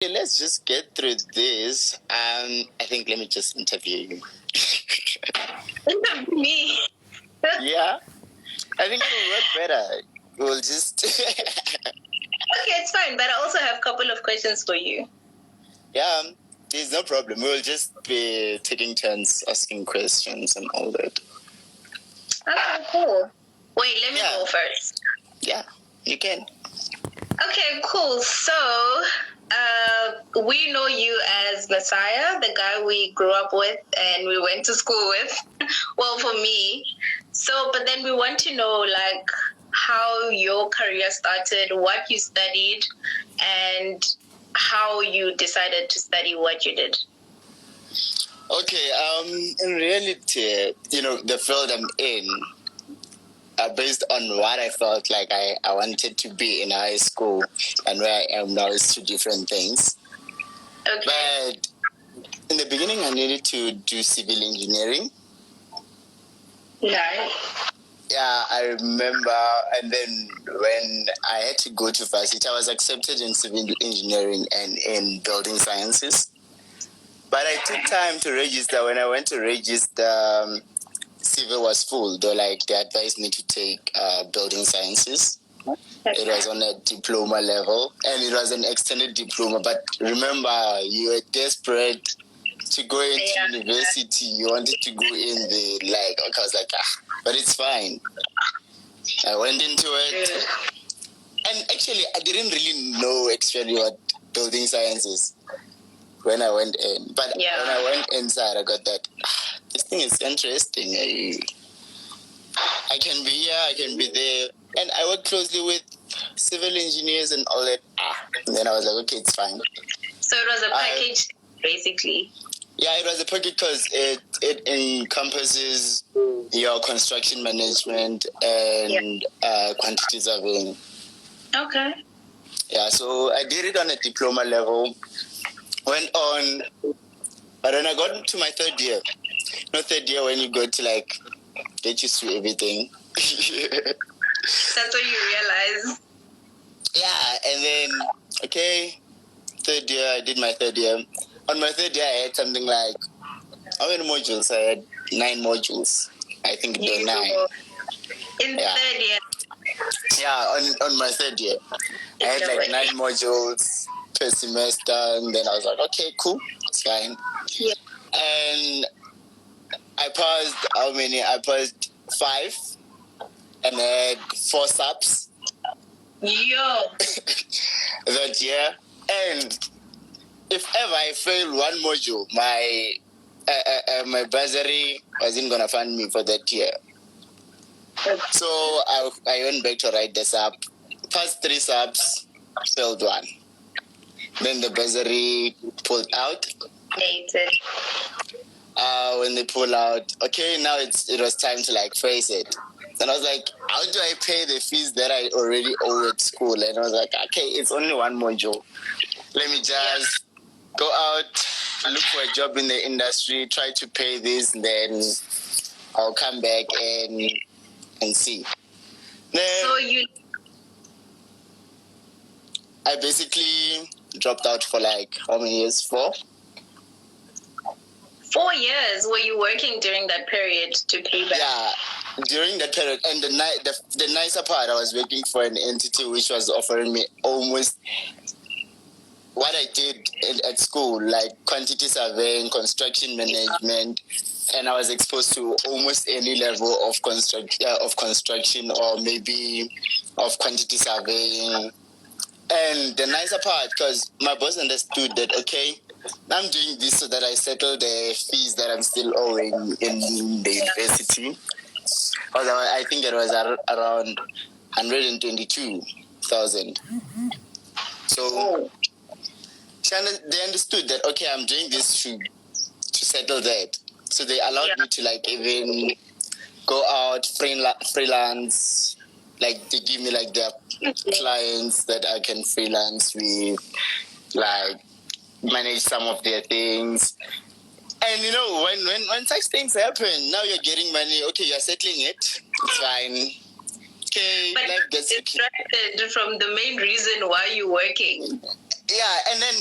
Okay, let's just get through this. I think let me just interview you. Me? Yeah, I think it'll work better. We'll just. Okay, it's fine, but I also have a couple of questions for you. Yeah, there's no problem. We'll just be taking turns asking questions and all that. Okay, cool. Wait, let me go first. Yeah, you can. Okay, cool. So, we know you as Messiah, the guy we grew up with and we went to school with. Well, for me. So, but then we want to know, like, how your career started, what you studied, and how you decided to study what you did. Okay, in reality, the field I'm in, based on what I felt like I wanted to be in high school and where I am now is two different things. Okay. But in the beginning, I needed to do civil engineering. Nice. Yeah, I remember. And then when I had to go to varsity, I was accepted in civil engineering and in building sciences. But I took time to register. When I went to register, civil was full. They advised me to take building sciences. It was on a diploma level, and it was an extended diploma. But remember, you were desperate to go into university. You wanted to go in I was like, but it's fine. I went into it, and actually, I didn't really know actually what building science is when I went in. But when I went inside, I got that this thing is interesting. I can be here, I can be there. And I work closely with civil engineers and all that. And then I was like, okay, it's fine. So it was a package, basically. Yeah, it was a package because it encompasses your construction management and quantity surveying. Okay. Yeah, so I did it on a diploma level. Went on, but when I got to my third year, third year when you go to get used to everything. That's what you realize. Yeah, and then, third year, I did my third year. On my third year, I had something like, how many modules? I had 9 modules. I think it was 9. In third year? Yeah, on my third year. I had 9 modules per semester, and then I was like, okay, cool, it's fine. Yeah. And I passed, how many? I passed 5, and I had 4 subs. Yo. That year. And if ever I fail one module, my bursary wasn't going to fund me for that year. So I went back to write the sub. Passed 3 subs, failed 1. Then the bursary pulled out. When they pull out, now it was time to face it. And I was like, how do I pay the fees that I already owe at school? And I was like, okay, it's only 1 module. Let me just go out, look for a job in the industry, try to pay this, and then I'll come back and see. Then So I basically dropped out for how many years? 4? 4 years. Were you working during that period to pay back? Yeah, during that period. And the nicer part, I was working for an entity which was offering me almost what I did at school, like quantity surveying, construction management, and I was exposed to almost any level of construction or maybe of quantity surveying. And the nicer part, because my boss understood that, I'm doing this so that I settle the fees that I'm still owing in the university. I think it was around 122,000. So they understood that, I'm doing this to settle that. So they allowed me to even go out, freelance. They give me their clients that I can freelance with, manage some of their things. And when such things happen, now you're getting money. Okay, you're settling it. It's fine. Okay, but life gets distracted from the main reason why you're working. Yeah, and then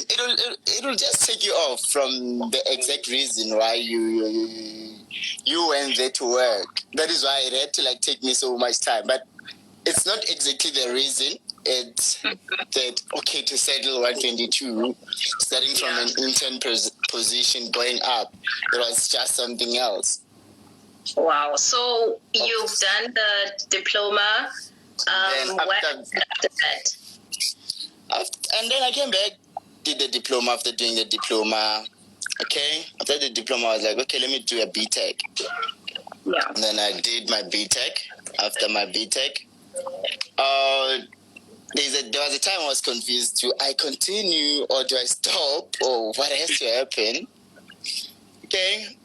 it'll just take you off from the exact reason why you went there to work. That is why it had to like take me so much time. But it's not exactly the reason. It's that okay to settle 122, starting from an intern position going up. It was just something else. Wow. So you've done the diploma. What after that? And then I came back, did the diploma. After doing the diploma, okay, after the diploma, I was like, okay, let me do a BTech. Yeah. And then I did my BTech. After my BTech, there was a time I was confused. Do I continue or do I stop or what has to happen? Okay,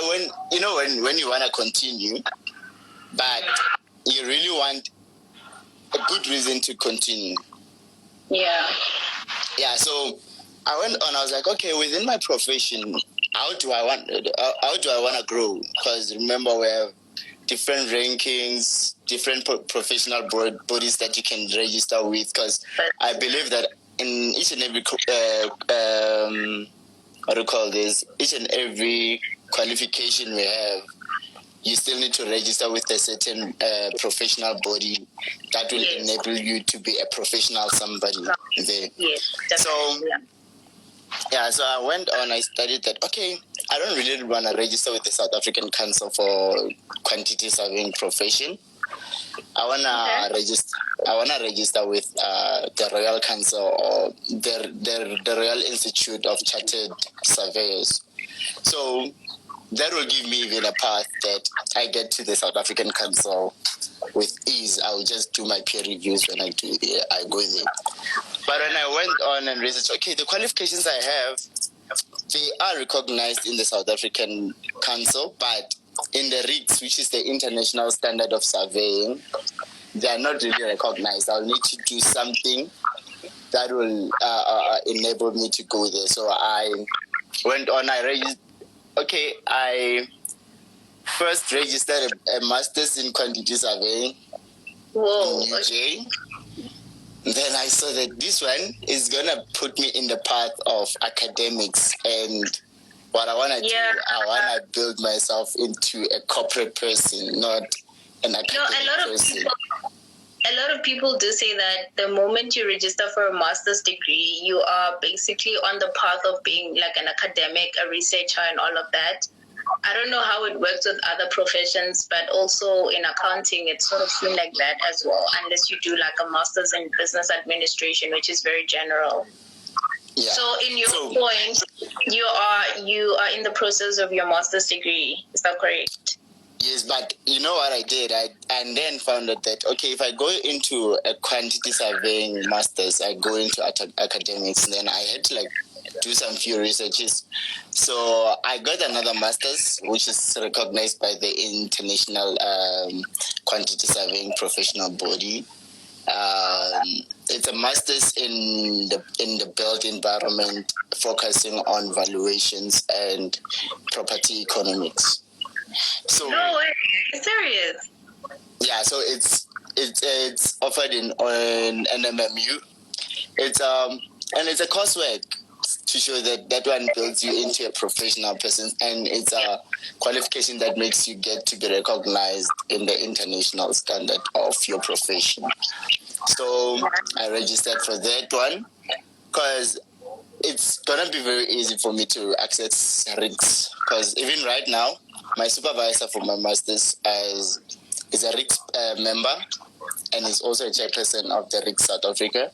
when you want to continue, but you really want a good reason to continue. Yeah. Yeah, so I went on. I was like, okay, within my profession, how do I want to grow? Because remember, we have different rankings, different professional bodies that you can register with. Because I believe that in each and every each and every qualification we have, you still need to register with a certain professional body that will enable you to be a professional somebody there. Yes, definitely. So I went on, I studied that, okay, I don't really want to register with the South African Council for Quantity Surveying Profession. I wanna register with the Royal Council or the Royal Institute of Chartered Surveyors. So that will give me even a path that I get to the South African Council with ease. I will just do my peer reviews when I go there. But when I went on and researched, okay, the qualifications I have, they are recognized in the South African Council, but in the RICS, which is the International Standard of Surveying, they are not really recognized. I'll need to do something that will enable me to go there. So I went on, I first registered a master's in quantity surveying in UJ. Then I saw that this one is going to put me in the path of academics, and what I want to do, I want to build myself into a corporate person, not an academic person. A lot of people do say that the moment you register for a master's degree, you are basically on the path of being like an academic, a researcher, and all of that. I don't know how it works with other professions, but also in accounting, it's sort of feel like that as well, unless you do like a master's in business administration, which is very general. Yeah. So in your point, you are in the process of your master's degree. Is that correct? Yes, but you know what I did? I then found out that, okay, if I go into a quantity surveying master's, I go into academics, and then I had to like do some few researches. So I got another master's, which is recognized by the International Quantity Surveying Professional Body. It's a master's in the built environment, focusing on valuations and property economics. So no way, serious? Yeah, so it's offered on NMMU. It's and it's a coursework to show that one builds you into a professional person, and it's a qualification that makes you get to be recognized in the international standard of your profession. So I registered for that one because it's gonna be very easy for me to access RICS, because even right now my supervisor for my master's is a RICS member, and is also a chairperson of the RICS South Africa.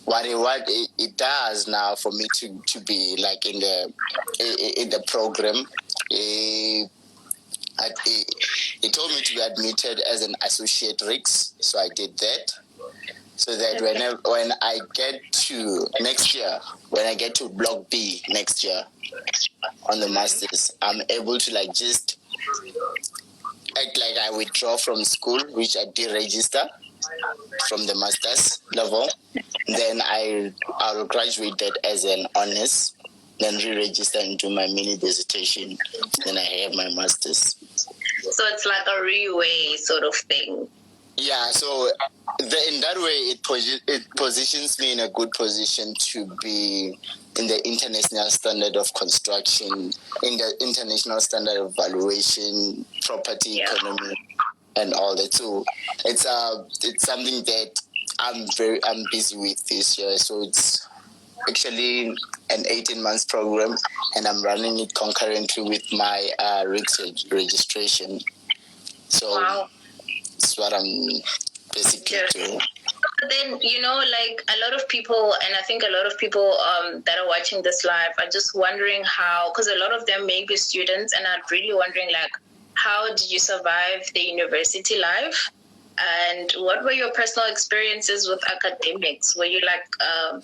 What it does now for me to be like in the program, it told me to be admitted as an associate RICS, so I did that. So that when I get to next year, when I get to Block B next year on the masters, I'm able to like just act like I withdraw from school, which I did register from the master's level. Then I'll graduate that as an honors, then re-register and do my mini dissertation. Then I have my master's. So it's like a re-weigh sort of thing. Yeah, so in that way, it positions me in a good position to be in the international standard of construction, in the international standard of valuation, property economy, and all that. So it's something that I'm busy with this year. So it's actually an 18 months program, and I'm running it concurrently with my RICS registration. So that's what I'm basically doing. Then, like a lot of people, and I think a lot of people that are watching this live are just wondering how, because a lot of them may be students and are really wondering, like, how did you survive the university life? And what were your personal experiences with academics? Were you like a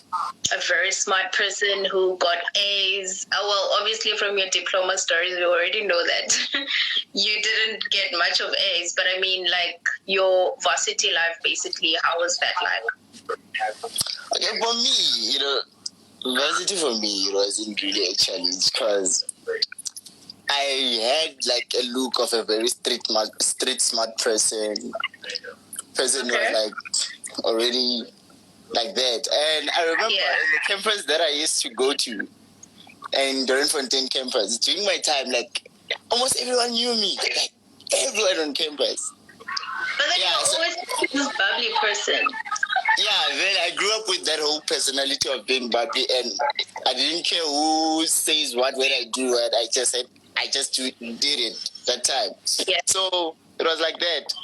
very smart person who got A's? Well, obviously from your diploma stories, we already know that you didn't get much of A's. But I mean, like your varsity life, basically, how was that like? Okay, for me, varsity for me, it wasn't really a challenge because I had like a look of a very street smart person. Was like already like that. And I remember in the campus that I used to go to, in Dorenfontein campus, during my time, like almost everyone knew me. Like everyone on campus. But then you're always this bubbly person. Yeah, then I grew up with that whole personality of being bubbly, and I didn't care who says what, when I do it. I just did it that time. Yeah. So it was like that.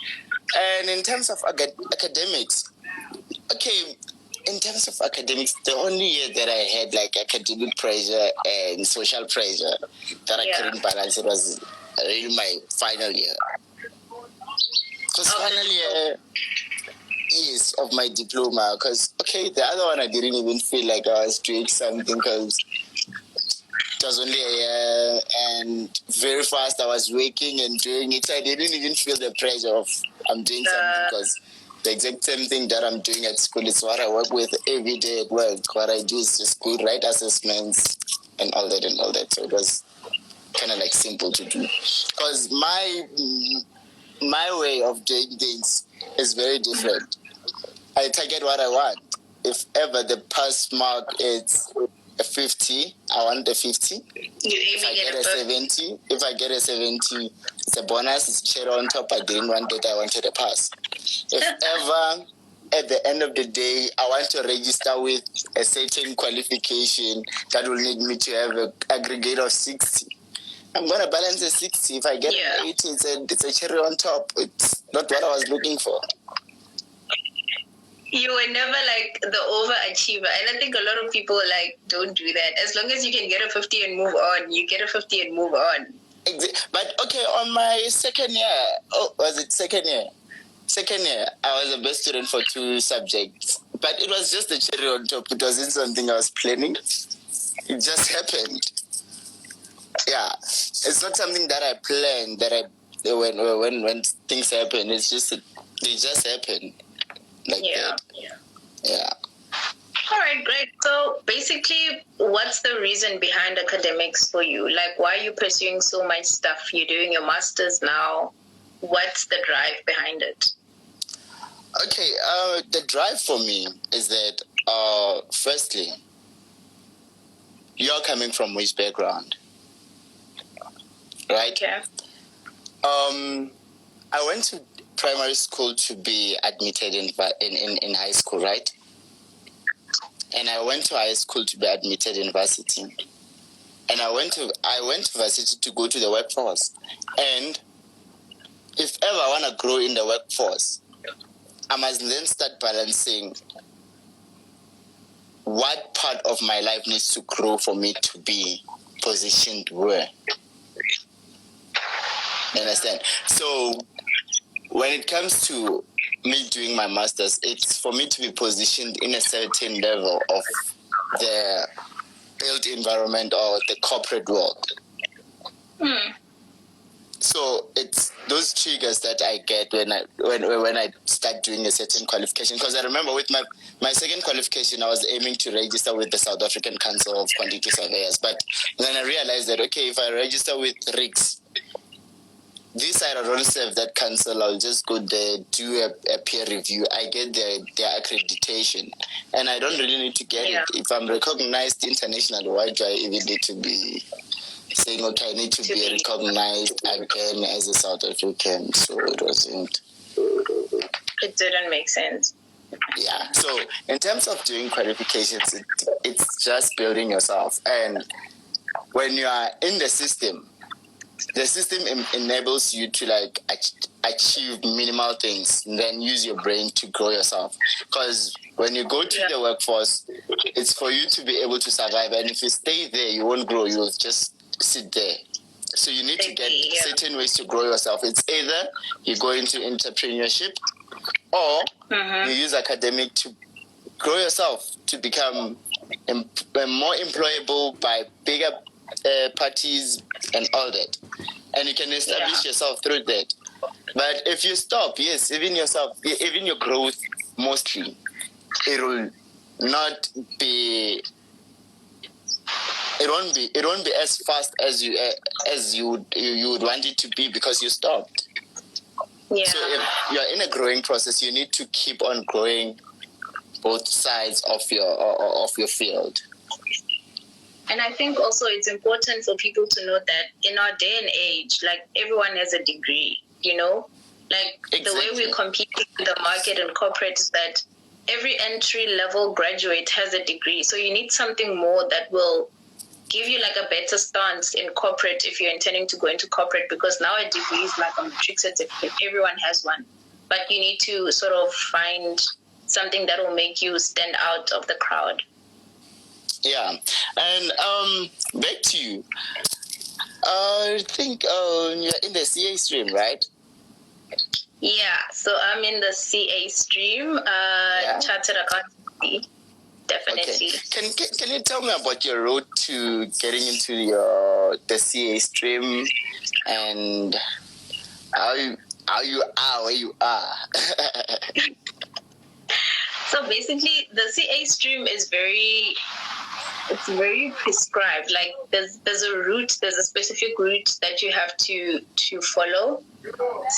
And in terms of academics, the only year that I had like academic pressure and social pressure that I couldn't balance, it was really my final year. Because final year is of my diploma. Because, the other one I didn't even feel like I was doing something because it was only a year and very fast I was working and doing it. So I didn't even feel the pressure of I'm doing something because the exact same thing that I'm doing at school is what I work with every day at work. What I do is just go write assessments and all that. So it was kind of like simple to do. Because my way of doing things is very different. I target what I want. If ever the pass mark is a 50, I want a 50. If I get a 70, it's a bonus, it's a cherry on top. I didn't want it, I wanted a pass. If ever at the end of the day I want to register with a certain qualification that will need me to have an aggregate of 60, I'm going to balance a 60. If I get an 80, it's a cherry on top. It's not what I was looking for. You were never like the overachiever. And I think a lot of people like don't do that. As long as you can get a 50 and move on, you get a 50 and move on. But on my second year, was it second year? Second year, I was the best student for 2 subjects. But it was just a cherry on top. It wasn't something I was planning. It just happened. Yeah. It's not something that I planned, when things happen. It's just, they just happen. Like that. Yeah. All right, great. So basically, what's the reason behind academics for you? Like, why are you pursuing so much stuff? You're doing your master's now. What's the drive behind it? Okay, the drive for me is that, firstly, you're coming from which background? Right? Yeah. I went to primary school to be admitted in high school, right? And I went to high school to be admitted in varsity. And I went to varsity to go to the workforce. And if ever I want to grow in the workforce, I must then start balancing what part of my life needs to grow for me to be positioned where. You understand? So when it comes to me doing my master's, it's for me to be positioned in a certain level of the built environment or the corporate world. So it's those triggers that I get when I start doing a certain qualification. Because I remember with my second qualification, I was aiming to register with the South African Council of Quantity Surveyors. But then I realized that, if I register with RICS, this side I don't serve that council. I'll just go there, do a peer review. I get their accreditation, and I don't really need to get it. If I'm recognized internationally, why do I even need to be saying, okay, I need to be recognized again as a South African? So it wasn't. It didn't make sense. Yeah. So in terms of doing qualifications, it's just building yourself, and when you are in the system enables you to like achieve minimal things and then use your brain to grow yourself. Because when you go to the workforce, it's for you to be able to survive. And if you stay there, you won't grow. You'll just sit there. So you need to get certain ways to grow yourself. It's either you go into entrepreneurship or you use academic to grow yourself to become more employable by bigger parties and all that. And you can establish yourself through that. But if you stop, yes, even your growth, mostly, it will not be. It won't be as fast as you would want it to be because you stopped. Yeah. So if you're in a growing process, you need to keep on growing both sides of your field. And I think also it's important for people to know that in our day and age, like everyone has a degree, you know, like the way we compete in the market and corporate is that every entry level graduate has a degree. So you need something more that will give you like a better stance in corporate if you're intending to go into corporate, because now a degree is like a matric certificate. Everyone has one, but you need to sort of find something that will make you stand out of the crowd. Yeah, and back to you. I think you're in the CA stream, right? Yeah, so I'm in the CA stream, Chartered Accountancy, definitely. Okay. Can you tell me about your road to getting into the CA stream and how you are where you are? So basically, the CA stream is very prescribed. Like there's a route, there's a specific route that you have to follow.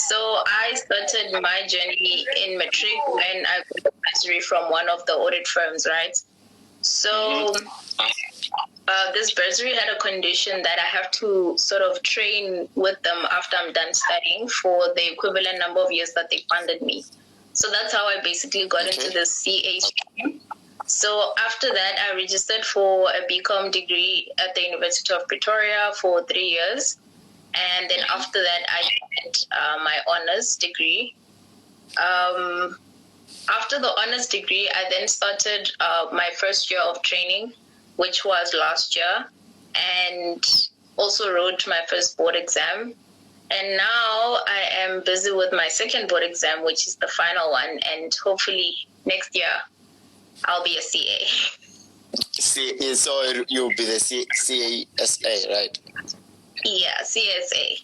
So I started my journey in matric when I got advisory from one of the audit firms, right? So this bursary had a condition that I have to sort of train with them after I'm done studying for the equivalent number of years that they funded me. So that's how I basically got into the CA stream. So after that, I registered for a BCom degree at the University of Pretoria for 3 years. And then after that, I did my honors degree. After the honors degree, I then started my first year of training, which was last year, and also wrote my first board exam. And now I am busy with my second board exam, which is the final one. And hopefully next year, I'll be a CA. So you'll be the CASA, right? Yeah, CSA.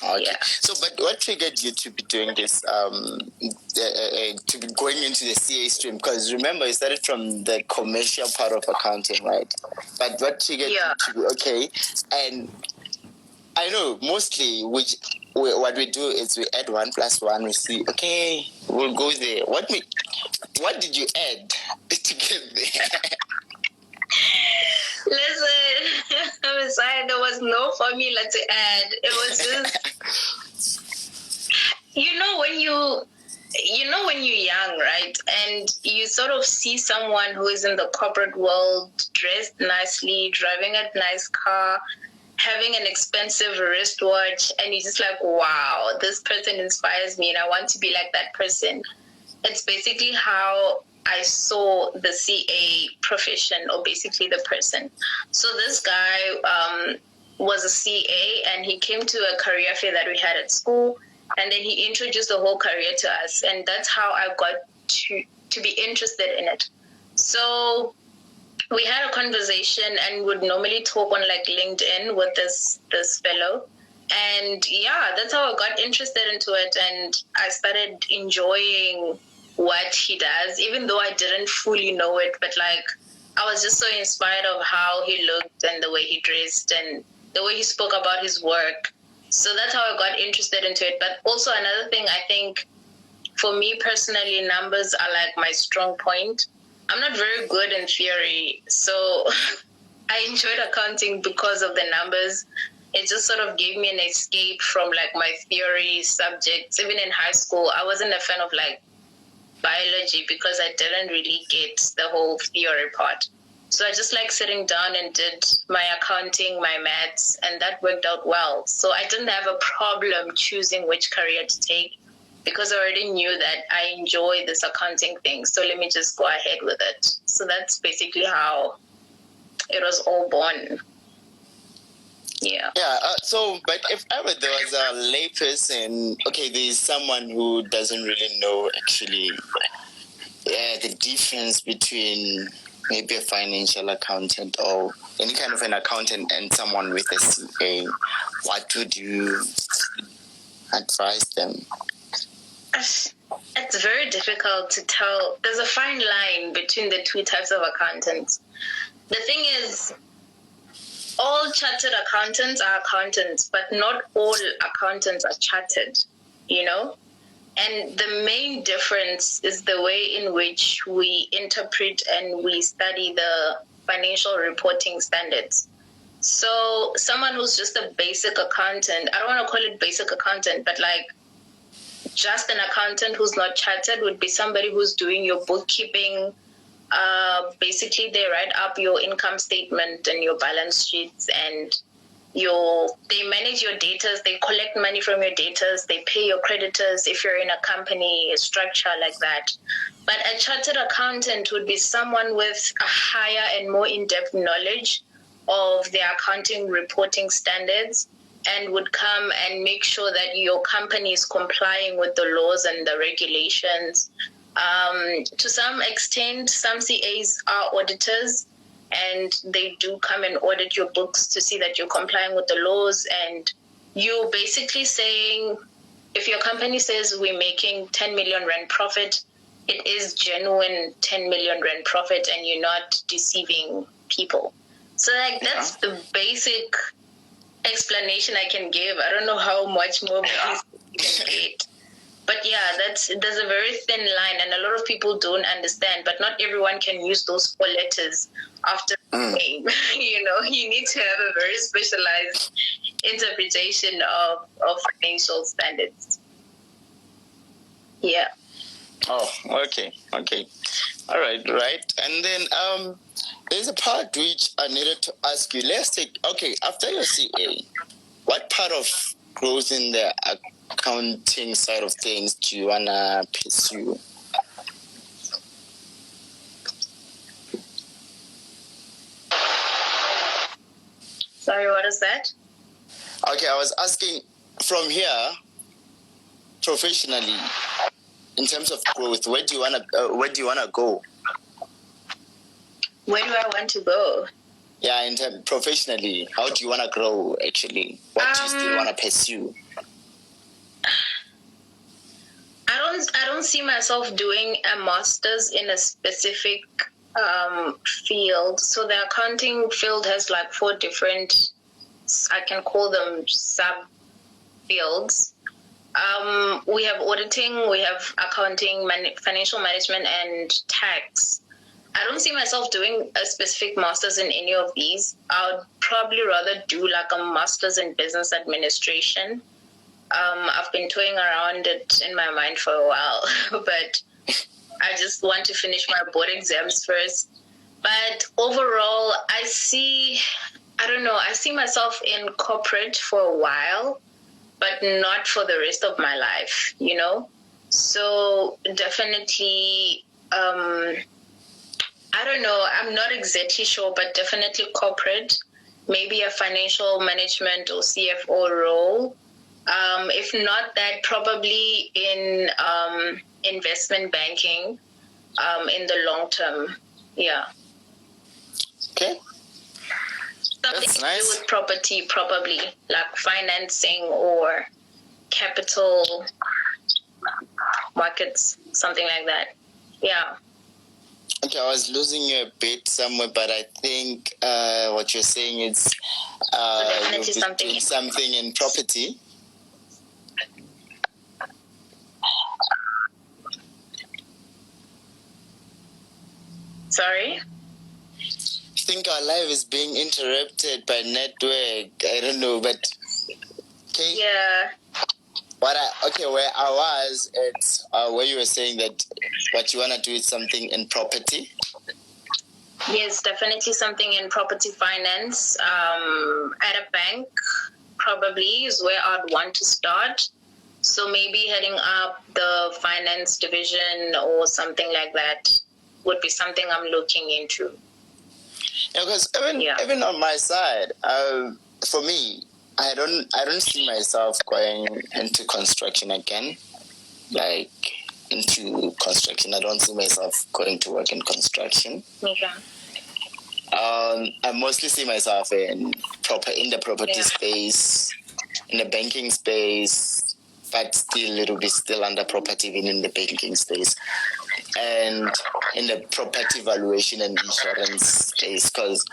Okay. Yeah. So, but what triggered you to be doing this, to be going into the CA stream? Because remember, you started from the commercial part of accounting, right? But what triggered you to be, okay, and I know mostly what we do is we add 1 + 1, we see, okay, we'll go there. What did you add to get there? Listen, Messiah, there was no formula to add. It was just, when you're young, right? And you sort of see someone who is in the corporate world, dressed nicely, driving a nice car, having an expensive wristwatch, and you're just like, wow, this person inspires me and I want to be like that person. It's basically how I saw the CA profession, or basically the person. So this guy was a CA, and he came to a career fair that we had at school, and then he introduced the whole career to us, and that's how I got to be interested in it. So we had a conversation and would normally talk on like LinkedIn with this fellow. And yeah, that's how I got interested into it. And I started enjoying what he does, even though I didn't fully know it. But like, I was just so inspired of how he looked and the way he dressed and the way he spoke about his work. So that's how I got interested into it. But also another thing, I think for me personally, numbers are like my strong point. I'm not very good in theory, so I enjoyed accounting because of the numbers. It just sort of gave me an escape from like my theory subjects. Even in high school, I wasn't a fan of like biology because I didn't really get the whole theory part. So I just like sitting down and did my accounting, my maths, and that worked out well. So I didn't have a problem choosing which career to take because I already knew that I enjoy this accounting thing. So let me just go ahead with it. So that's basically how it was all born. Yeah. Yeah. But if ever there was a layperson, okay, there's someone who doesn't really know actually the difference between maybe a financial accountant or any kind of an accountant and someone with a CA, what would you advise them? It's very difficult to tell. There's a fine line between the two types of accountants. The thing is, all chartered accountants are accountants, but not all accountants are chartered, you know? And the main difference is the way in which we interpret and we study the financial reporting standards. So someone who's just a basic accountant, I don't want to call it basic accountant, but like just an accountant who's not chartered would be somebody who's doing your bookkeeping. Basically, they write up your income statement and your balance sheets, and they manage your data, they collect money from your data, they pay your creditors if you're in a company structure like that. But a chartered accountant would be someone with a higher and more in-depth knowledge of the accounting reporting standards and would come and make sure that your company is complying with the laws and the regulations. To some extent, some CAs are auditors, and they do come and audit your books to see that you're complying with the laws. And you're basically saying, if your company says we're making 10 million rand profit, it is genuine 10 million rand profit, and you're not deceiving people. So like that's the basic explanation I can give. I don't know how much more you can get. But yeah, there's a very thin line, and a lot of people don't understand. But not everyone can use those 4 letters after the name. You need to have a very specialized interpretation of financial standards. Yeah. Oh, okay. All right. And then there's a part which I needed to ask you. Let's take, after your CA, what part of growth in the accounting side of things do you want to pursue? Sorry, what is that? Okay, I was asking from here, professionally, in terms of growth, where do you wanna go? Where do I want to go? Yeah, professionally, how do you wanna grow? Actually, what do you still wanna pursue? I don't see myself doing a master's in a specific field. So the accounting field has like 4 different, I can call them sub fields. We have auditing, we have accounting, financial management, and tax. I don't see myself doing a specific master's in any of these. I would probably rather do like a master's in business administration. I've been toying around it in my mind for a while, but I just want to finish my board exams first. But overall, I see myself in corporate for a while, but not for the rest of my life, So definitely, I don't know, I'm not exactly sure, but definitely corporate, maybe a financial management or CFO role. If not that, probably in investment banking in the long term. Yeah. Okay. Something to do with property, probably, like financing or capital markets, something like that. Yeah. Okay, I was losing you a bit somewhere, but I think what you're saying is definitely you'll be doing something in property. Sorry? I think our life is being interrupted by network. I don't know, but okay. Yeah. Where I was, it's where you were saying that what you want to do is something in property. Yes, definitely something in property finance. At a bank, probably is where I'd want to start. So maybe heading up the finance division or something like that would be something I'm looking into. Yeah, because even on my side, for me, I don't see myself going into construction again. Like into construction, I don't see myself going to work in construction. Okay. I mostly see myself in the property space, in the banking space, but still it'll be still under property, even in the banking space, and in the property valuation and insurance space. Because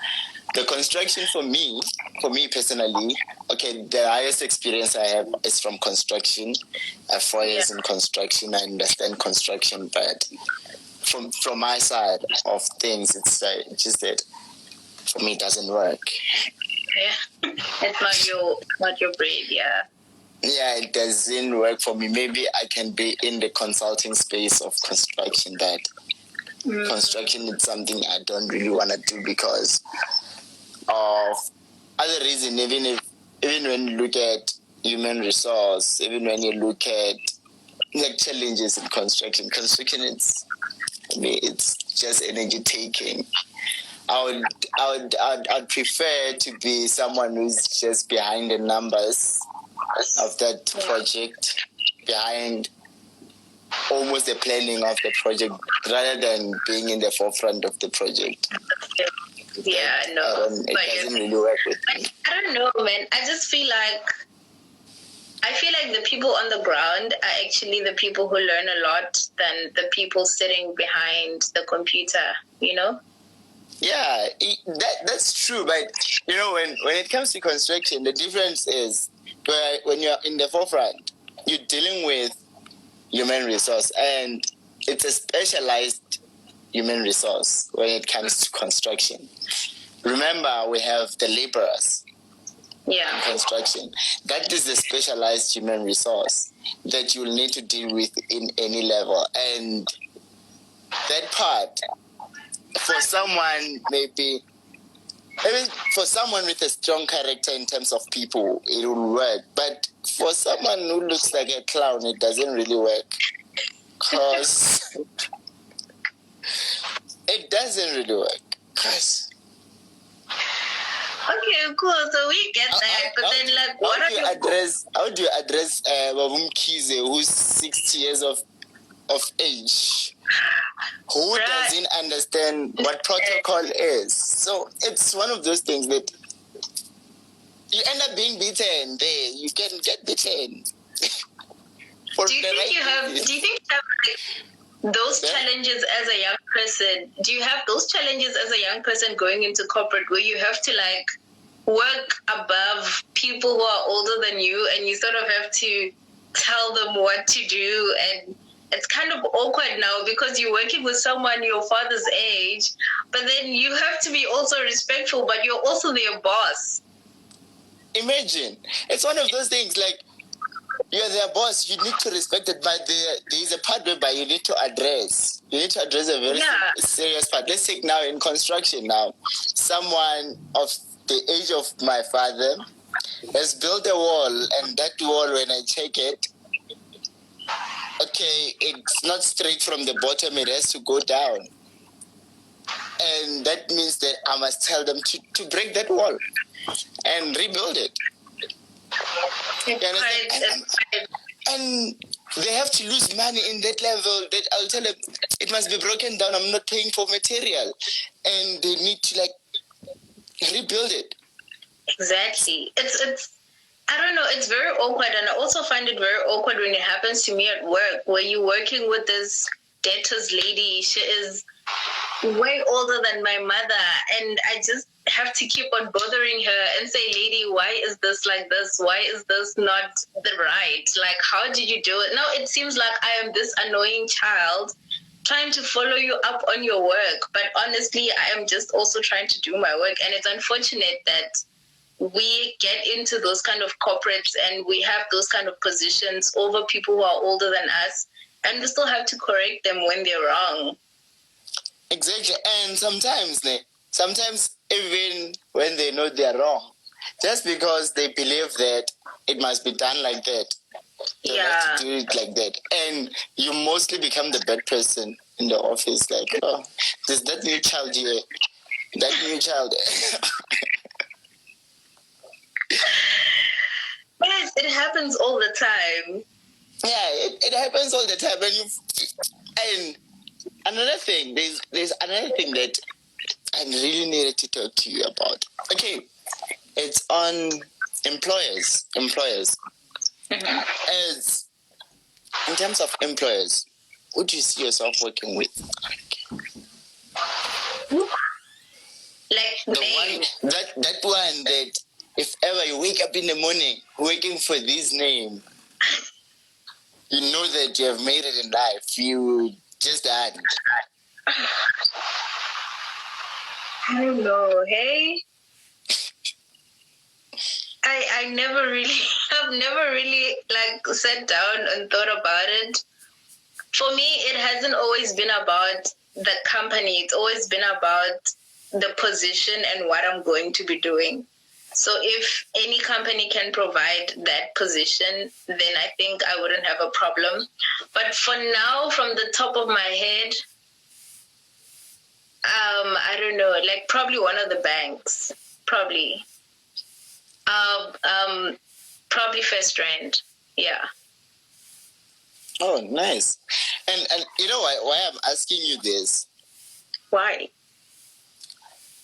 the construction for me personally, okay, the highest experience I have is from construction. I have 4 years in construction. I understand construction, but from my side of things, it's just that for me it doesn't work. Yeah, it's not your brain. Yeah. Yeah, it doesn't work for me. Maybe I can be in the consulting space of construction, but construction is something I don't really want to do because of other reason. Even when you look at human resource, even when you look at like challenges in construction it's just energy taking. I'd prefer to be someone who's just behind the numbers of that project, behind almost the planning of the project, rather than being in the forefront of the project. Yeah, no. It doesn't really work with me. I don't know, man. I just feel like the people on the ground are actually the people who learn a lot than the people sitting behind the computer, you know? Yeah, that's true. But, you know, when it comes to construction, the difference is when you're in the forefront, you're dealing with human resource, and it's a specialized human resource when it comes to construction. Remember, we have the laborers in construction. That is a specialized human resource that you'll need to deal with in any level. And that part, for someone for someone with a strong character in terms of people, it will work. But for someone who looks like a clown, it doesn't really work. Because it doesn't really work. Because okay, cool. So we get that. But then, like, how do you address Babum Kize, who's 60 years of age, who doesn't understand what protocol is? So it's one of those things that you end up being beaten there. You can get beaten. Do you think you have like, those challenges as a young person? Do you have those challenges as a young person going into corporate where you have to like work above people who are older than you, and you sort of have to tell them what to do? And it's kind of awkward now because you're working with someone your father's age, but then you have to be also respectful, but you're also their boss. Imagine. It's one of those things like, you're their boss, you need to respect it, but there is a part whereby you need to address. You need to address a very serious part. Let's take now in construction now. Someone of the age of my father has built a wall, and that wall, when I check it, okay, it's not straight from the bottom, it has to go down. And that means that I must tell them to break that wall and rebuild it. And they have to lose money in that level that I'll tell them it must be broken down. I'm not paying for material. And they need to like rebuild it. Exactly. It's I don't know, it's very awkward, and I also find it very awkward when it happens to me at work, where you're working with this debtors lady. She is way older than my mother, and I just have to keep on bothering her and say, lady, why is this like this? Why is this not the right? Like, how did you do it? Now it seems like I am this annoying child trying to follow you up on your work. But honestly, I am just also trying to do my work. And it's unfortunate that we get into those kind of corporates and we have those kind of positions over people who are older than us, and we still have to correct them when they're wrong. Exactly. And sometimes even when they know they're wrong, just because they believe that it must be done like that, they have to do it like that. And you mostly become the bad person in the office. Like, oh, there's that new child here. That new child. Yes, it happens all the time. Yeah, it happens all the time. And another thing, there's another thing that I really needed to talk to you about. Okay, it's on employers. Mm-hmm. As in terms of employers, who do you see yourself working with? Like that one that if ever you wake up in the morning working for this name, you know that you have made it in life. You just had. I don't know, hey? I've never really like sat down and thought about it. For me, it hasn't always been about the company. It's always been about the position and what I'm going to be doing. So if any company can provide that position, then I think I wouldn't have a problem. But for now, from the top of my head, I don't know, like probably one of the banks, probably First Rand, yeah. Oh, nice. And you know why I'm asking you this? Why?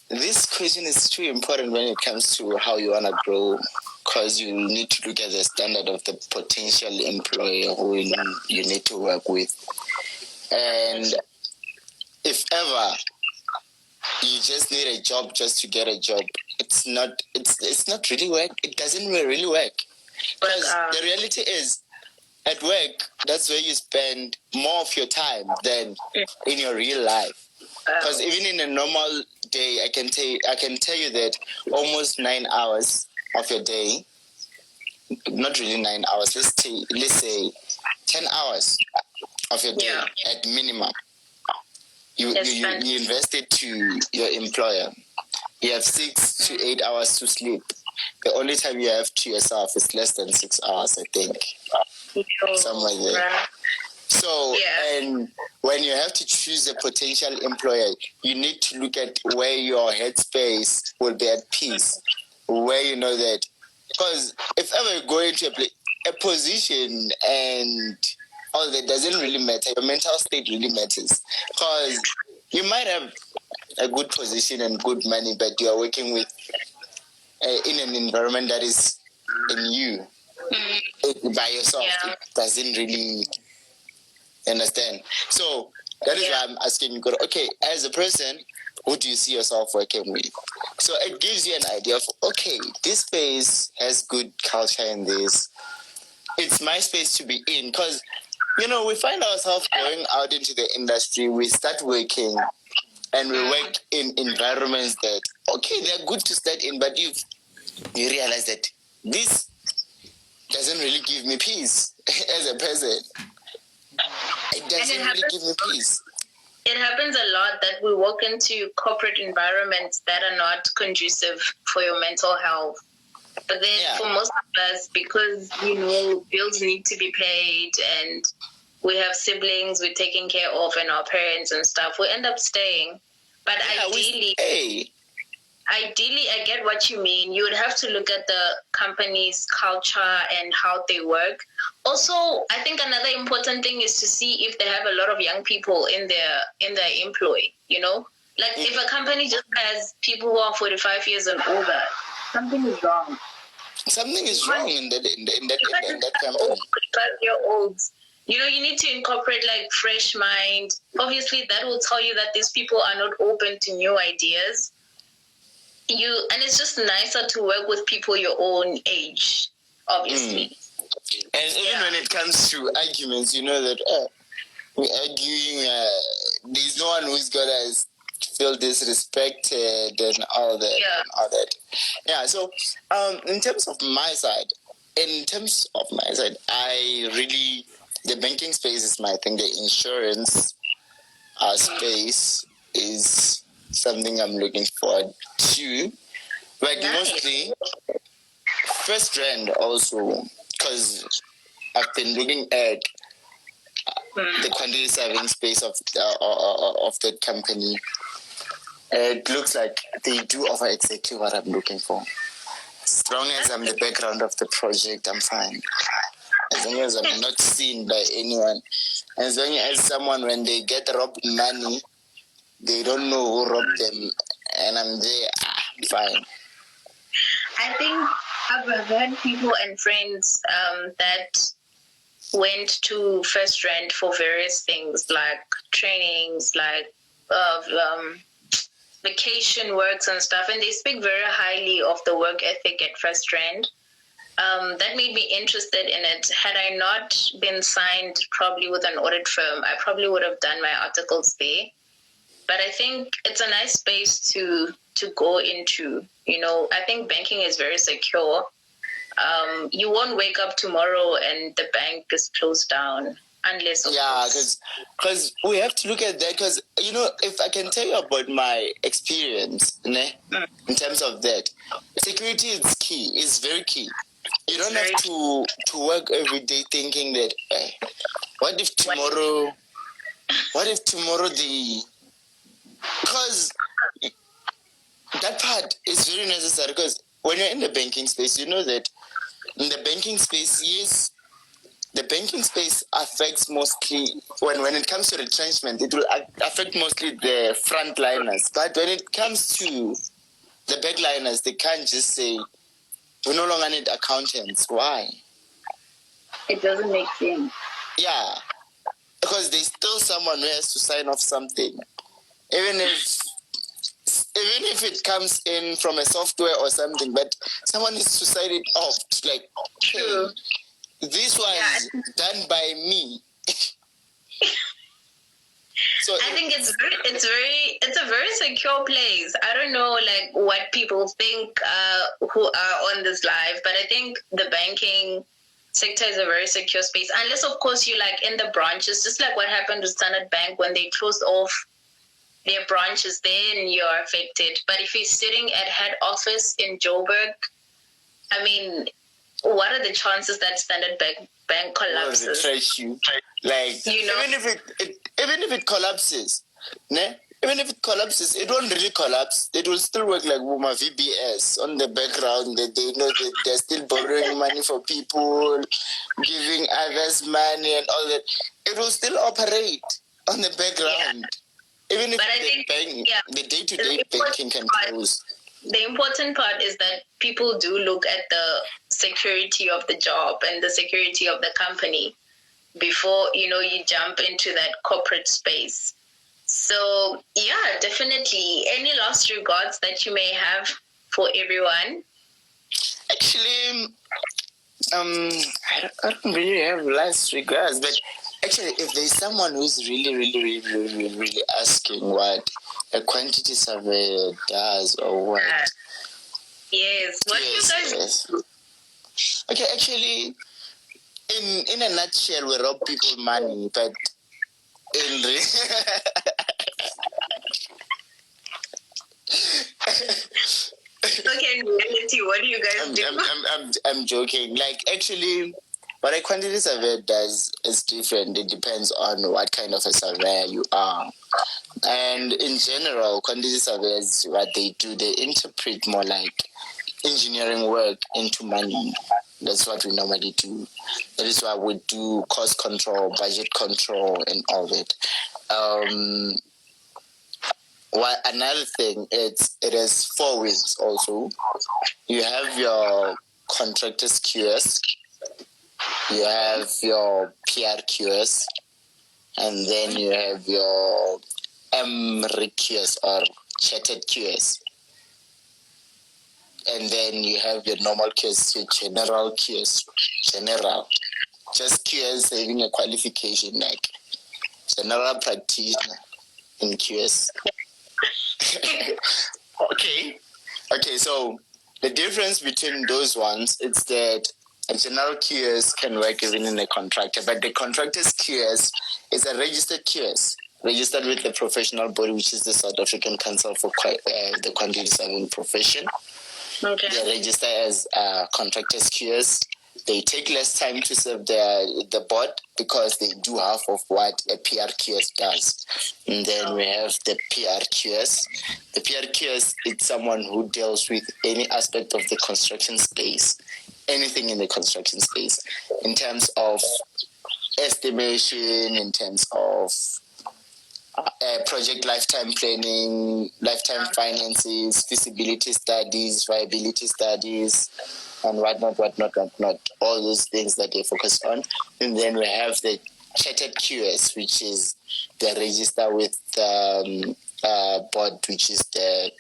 This question is too important when it comes to how you want to grow, because you need to look at the standard of the potential employer who you need to work with. And if ever you just need a job just to get a job, it's not really work. It doesn't really work. Because the reality is, at work, that's where you spend more of your time than in your real life. Because even in a normal day, I can tell you that almost 9 hours of your day, not really 9 hours, let's say 10 hours of your day at minimum, you invest it to your employer. You have 6 to 8 hours to sleep. The only time you have to yourself is less than 6 hours, I think. Somewhere there. So, and when you have to choose a potential employer, you need to look at where your headspace will be at peace, where you know that. Because if ever you go into a position and all that doesn't really matter, your mental state really matters. Because you might have a good position and good money, but you are working with in an environment that is in you. By yourself, it doesn't really understand. So that is why I'm asking you, okay, as a person, who do you see yourself working with? So it gives you an idea of, okay, this space has good culture in this. It's my space to be in, because, we find ourselves going out into the industry, we start working, and we work in environments that, okay, they're good to start in, but you realize that this doesn't really give me peace as a person. It doesn't really give me peace. It happens a lot that we walk into corporate environments that are not conducive for your mental health. But then for most of us, because, bills need to be paid and we have siblings we're taking care of and our parents and stuff, we end up staying. But Ideally, I get what you mean. You would have to look at the company's culture and how they work. Also, I think another important thing is to see if they have a lot of young people in their employ, Like if a company just has people who are 45 years and older, something is wrong. Something is wrong in that company. 45-year-olds. You need to incorporate like fresh mind. Obviously, that will tell you that these people are not open to new ideas. And it's just nicer to work with people your own age, obviously. And even when it comes to arguments, you know that we're arguing. There's no one who's gonna feel disrespected and all that. Yeah. And all that. Yeah. So, in terms of my side, the banking space is my thing. The insurance space is something I'm looking forward to. Like mostly first rand also, because I've been looking at the quantity surveying space of that company. It looks like they do offer exactly what I'm looking for. As long as I'm the background of the project, I'm fine. As long as I'm not seen by anyone. As long as someone, when they get robbed money, they don't know who robbed them, and I'm there, I'm fine. I think I've had people and friends that went to First Rand for various things like trainings, like vacation works and stuff, and they speak very highly of the work ethic at First Rand. That made me interested in it. Had I not been signed probably with an audit firm, I probably would have done my articles there. But I think it's a nice space to go into. I think banking is very secure. You won't wake up tomorrow and the bank is closed down unless. Yeah, because we have to look at that. Because if I can tell you about my experience, in terms of that, security is key. It's very key. You don't have to work every day thinking that, what if tomorrow because that part is very necessary, because when you're in the banking space, you know that in the banking space, yes, the banking space affects mostly, when it comes to retrenchment, it will affect mostly the frontliners. But when it comes to the backliners, they can't just say, we no longer need accountants. Why? It doesn't make sense. Yeah, because there's still someone who has to sign off something. Even if it comes in from a software or something, but someone needs to sign it off. It's like, true. This was done by me. So I think it's a very secure place. I don't know what people think who are on this live, but I think the banking sector is a very secure space, unless of course you in the branches, just like what happened with Standard Bank when they closed off their branches, then you're affected. But if you're sitting at head office in Joburg, I mean, what are the chances that Standard Bank collapses? Even if it collapses, even if it collapses, it won't really collapse. It will still work like Wuma VBS on the background. They know that they're still borrowing money for people, giving others money and all that. It will still operate on the background. Yeah. Even if the day-to-day banking can close. The important part is that people do look at the security of the job and the security of the company before, you jump into that corporate space. So, yeah, definitely. Any last regards that you may have for everyone? Actually, I don't really have last regards, but actually, if there's someone who's really, really, really, really, really asking what a quantity survey does or what. Yes, what do you guys do? Okay, actually, in a nutshell, we rob people money, but in Okay, in reality, what do you guys do? I'm joking. Actually, what a quantity survey does is different. It depends on what kind of a surveyor you are. And in general, quantity surveyors, what they do, they interpret more like engineering work into money. That's what we normally do. That is why we do cost control, budget control, and all that. Another thing, it has 4 wings also. You have your contractors QS, you have your PR QS, and then you have your MRIC QS or chartered QS. And then you have your normal QS, your general QS, general. Just QS having a qualification general practitioner in QS. Okay, so the difference between those ones is that a general QS can work even in a contractor, but the contractor's QS is a registered QS, registered with the professional body, which is the South African Council for the Quantity Surveying Profession. Okay. They register as contractors QS. They take less time to serve the board because they do half of what a PRQS does. And then we have the PRQS. The PRQS is someone who deals with any aspect of the construction space, anything in the construction space, in terms of estimation, in terms of project lifetime planning, lifetime finances, feasibility studies, viability studies, and whatnot. All those things that they focus on. And then we have the chartered QS, which is the register with board, which is the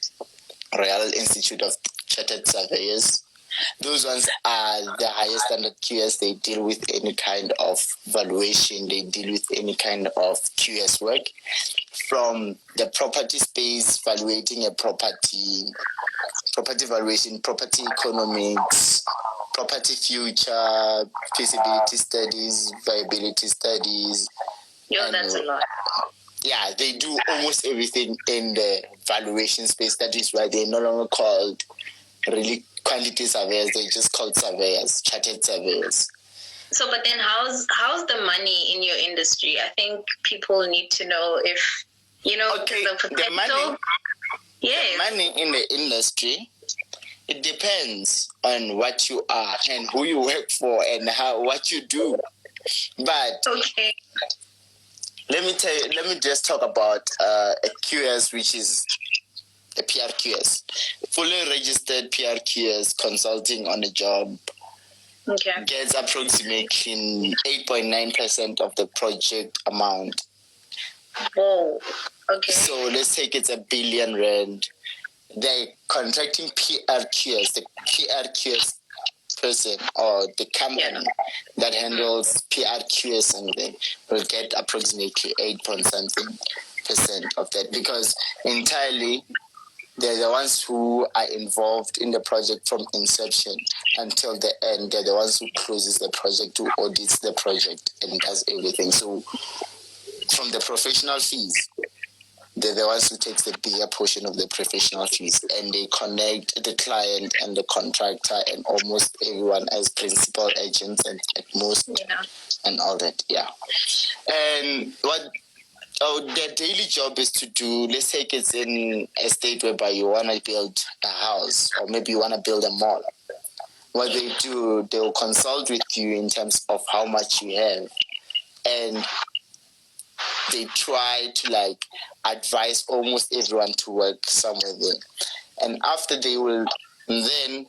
Royal Institute of Chartered Surveyors. Those ones are the highest standard QS. They deal with any kind of valuation. They deal with any kind of QS work. From the property space, valuating a property valuation, property economics, property future, feasibility studies, viability studies. That's a lot. Yeah, they do almost everything in the valuation space. That is why they're no longer called really quantity surveyors. They're just called surveyors, chartered surveyors. So, but then how's the money in your industry? I think people need to know if, the potential. The money in the industry, it depends on what you are and who you work for and what you do. But okay. Let me just talk about a QS, which is a PRQS, fully registered PRQS consulting on a job. Okay. Gets approximately 8.9% of the project amount. Whoa. Okay. So let's take it's R1 billion. The contracting PRQS, the PRQS person or the company that handles PRQS and they will get approximately 8.something% of that, because entirely they're the ones who are involved in the project from inception until the end. They're the ones who closes the project, who audits the project and does everything. So from the professional fees, they're the ones who takes the bigger portion of the professional fees, and they connect the client and the contractor and almost everyone as principal agents and at most and all that. Yeah. And their daily job is to do, let's take it's in a state whereby you want to build a house or maybe you want to build a mall. What they do, they will consult with you in terms of how much you have, and they try to advise almost everyone to work somewhere there. And after they will then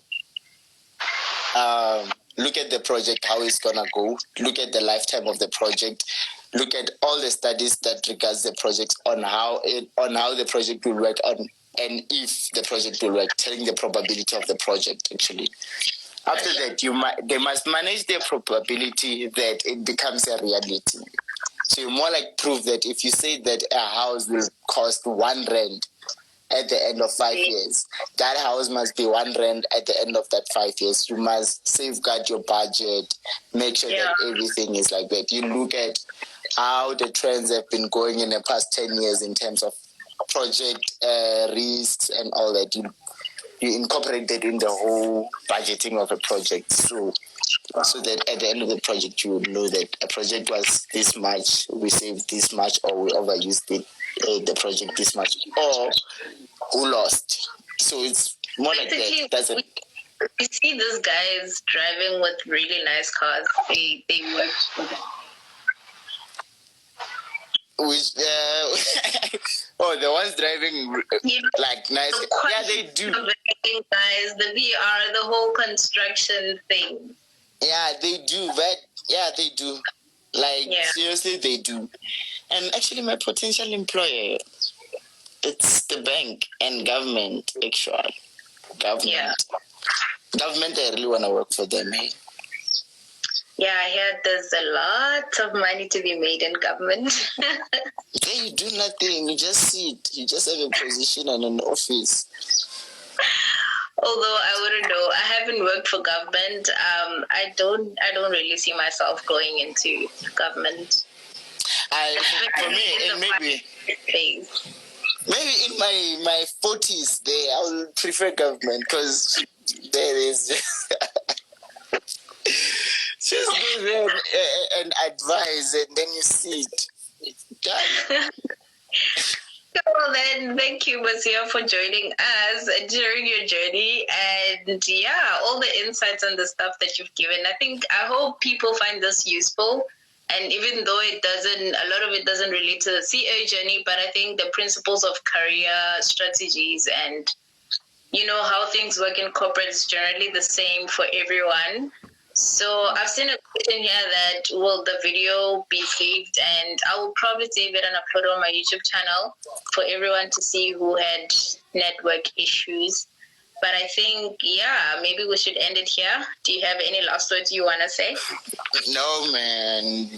look at the project, how it's gonna go, look at the lifetime of the project, look at all the studies that regards the project on how the project will work on, and if the project will work, telling the probability of the project actually. After that, they must manage their probability that it becomes a reality. So you more prove that if you say that a house will cost R1 at the end of 5 years, that house must be R1 at the end of that 5 years. You must safeguard your budget, make sure that everything is like that. You look at how the trends have been going in the past 10 years in terms of project risks and all that. You incorporate that in the whole budgeting of a project. So that at the end of the project, you would know that a project was this much, we saved this much, or we overused the project this much, or who lost. So it's more basically, like that. You see these guys driving with really nice cars. They work for them. Which the ones driving nice. Yeah, they do. Guys, the VR, the whole construction thing. Yeah, they do. But they do. Seriously, they do. And actually, my potential employer, it's the bank and government. Actually, government. Yeah. Government, I really want to work for them. Eh? Yeah, I heard there's a lot of money to be made in government. Then you do nothing. You just sit. You just have a position and an office. Although I wouldn't know, I haven't worked for government. I don't really see myself going into government. For me, and maybe in my 40s, I will prefer government because there is just go there and advise, and then you sit. Done. Well then, thank you, Basia, for joining us during your journey, and yeah, all the insights and the stuff that you've given. I hope people find this useful. And even though a lot of it doesn't relate to the CA journey, but I think the principles of career strategies and, how things work in corporate is generally the same for everyone. So I've seen a question here that will the video be saved, and I will probably save it and upload on my YouTube channel for everyone to see who had network issues. But I think, maybe we should end it here. Do you have any last words you want to say? No, man.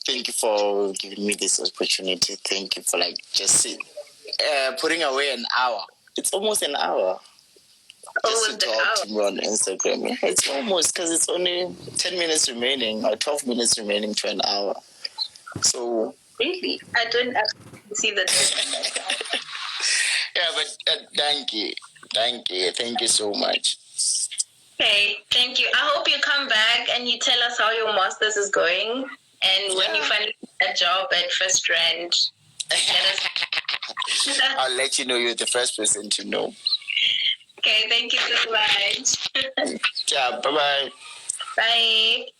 Thank you for giving me this opportunity. Thank you for just putting away an hour. It's almost an hour. Just to talk to me on Instagram. Yeah, it's almost, because it's only 10 minutes remaining or 12 minutes remaining to an hour. So really, I don't see that. Yeah, but thank you so much. Okay, thank you. I hope you come back and you tell us how your master's is going, and when you find a job at First Rand, I'll let you know. You're the first person to know. Okay, thank you so much. Yeah, bye-bye. Bye.